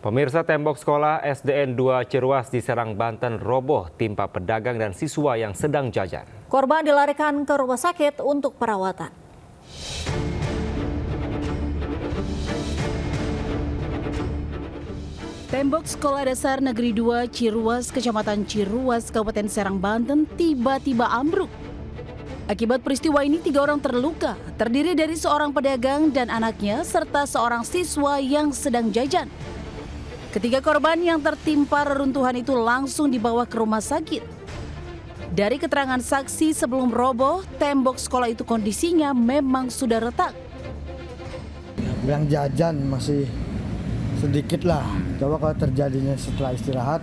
Pemirsa, tembok sekolah SDN 2 Ciruas di Serang, Banten roboh timpa pedagang dan siswa yang sedang jajan. Korban dilarikan ke rumah sakit untuk perawatan. Tembok Sekolah Dasar Negeri 2 Ciruas, Kecamatan Ciruas, Kabupaten Serang, Banten tiba-tiba ambruk. Akibat peristiwa ini 3 orang terluka, terdiri dari seorang pedagang dan anaknya serta seorang siswa yang sedang jajan. Ketiga korban yang tertimpa reruntuhan itu langsung dibawa ke rumah sakit. Dari keterangan saksi sebelum roboh, tembok sekolah itu kondisinya memang sudah retak. Yang jajan masih sedikit lah. Coba kalau terjadinya setelah istirahat,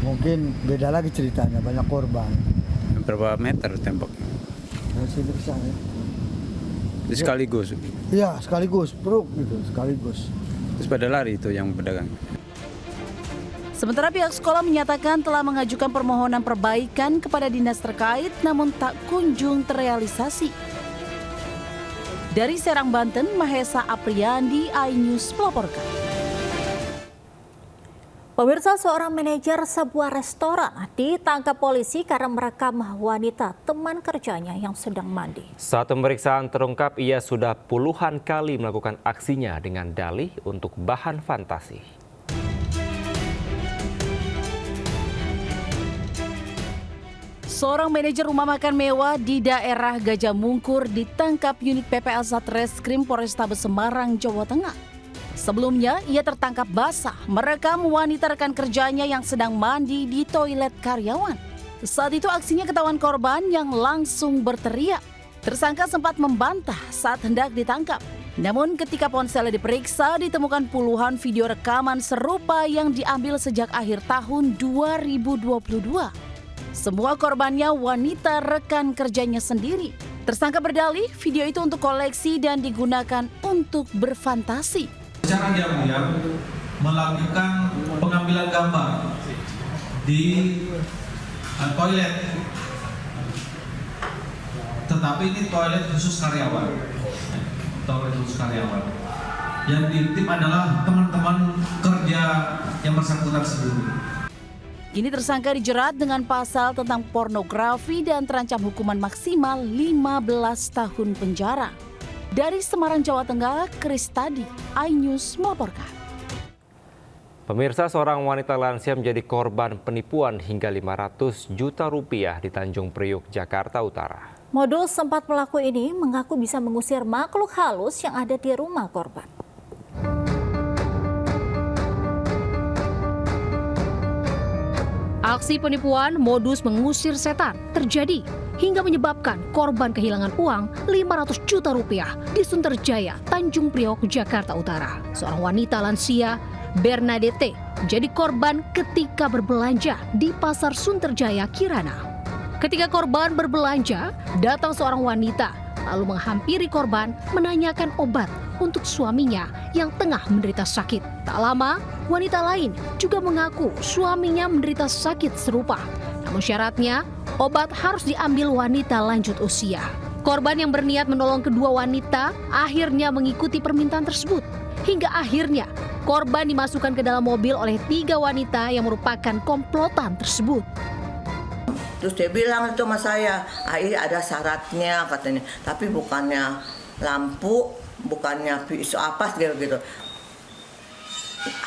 mungkin beda lagi ceritanya, banyak korban. Berapa meter tembok? Dari sini ke sana. Sekaligus? Iya, sekaligus, bro, gitu, sekaligus. Terus pada lari itu yang pedagang. Sementara pihak sekolah menyatakan telah mengajukan permohonan perbaikan kepada dinas terkait namun tak kunjung terrealisasi. Dari Serang, Banten, Mahesa Apriandi, iNews melaporkan. Pemirsa, seorang manajer sebuah restoran ditangkap polisi karena merekam wanita teman kerjanya yang sedang mandi. Saat pemeriksaan terungkap ia sudah puluhan kali melakukan aksinya dengan dalih untuk bahan fantasi. Seorang manajer rumah makan mewah di daerah Gajah Mungkur ditangkap unit PPL Satreskrim Polrestabes Semarang, Jawa Tengah. Sebelumnya, ia tertangkap basah merekam wanita rekan kerjanya yang sedang mandi di toilet karyawan. Saat itu aksinya ketahuan korban yang langsung berteriak. Tersangka sempat membantah saat hendak ditangkap. Namun ketika ponselnya diperiksa, ditemukan puluhan video rekaman serupa yang diambil sejak akhir tahun 2022. Semua korbannya wanita rekan kerjanya sendiri. Tersangka berdalih video itu untuk koleksi dan digunakan untuk berfantasi. Secara diam-diam melakukan pengambilan gambar di toilet, tetapi ini toilet khusus karyawan. Yang diintip adalah teman-teman kerja yang bersangkutan sendiri. Kini tersangka dijerat dengan pasal tentang pornografi dan terancam hukuman maksimal 15 tahun penjara. Dari Semarang, Jawa Tengah, Kristadi, iNews melaporkan. Pemirsa, seorang wanita lansia menjadi korban penipuan hingga 500 juta rupiah di Tanjung Priok, Jakarta Utara. Modus sempat pelaku ini mengaku bisa mengusir makhluk halus yang ada di rumah korban. Aksi penipuan modus mengusir setan terjadi hingga menyebabkan korban kehilangan uang 500 juta rupiah di Sunterjaya, Tanjung Priok, Jakarta Utara. Seorang wanita lansia, Bernadette, jadi korban ketika berbelanja di Pasar Sunterjaya, Kirana. Ketika korban berbelanja, datang seorang wanita lalu menghampiri korban menanyakan obat untuk suaminya yang tengah menderita sakit. Tak lama, wanita lain juga mengaku suaminya menderita sakit serupa. Namun syaratnya, obat harus diambil wanita lanjut usia. Korban yang berniat menolong kedua wanita akhirnya mengikuti permintaan tersebut. Hingga akhirnya, korban dimasukkan ke dalam mobil oleh 3 wanita yang merupakan komplotan tersebut. Terus dia bilang itu sama saya, ada syaratnya katanya, tapi bukannya lampu, bukannya pisau apa gitu.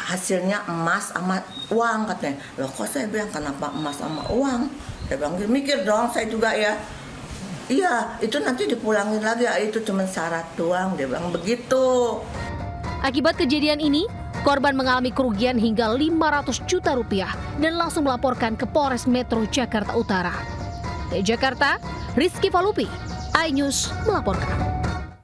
Hasilnya emas sama uang katanya. Loh kok saya bilang kenapa emas sama uang? Saya bilang mikir dong saya juga ya. Iya itu nanti dipulangin lagi, itu cuma syarat doang, dia bilang begitu. Akibat kejadian ini, korban mengalami kerugian hingga 500 juta rupiah dan langsung melaporkan ke Polres Metro Jakarta Utara. Dari Jakarta, Rizky Falupi, iNews melaporkan.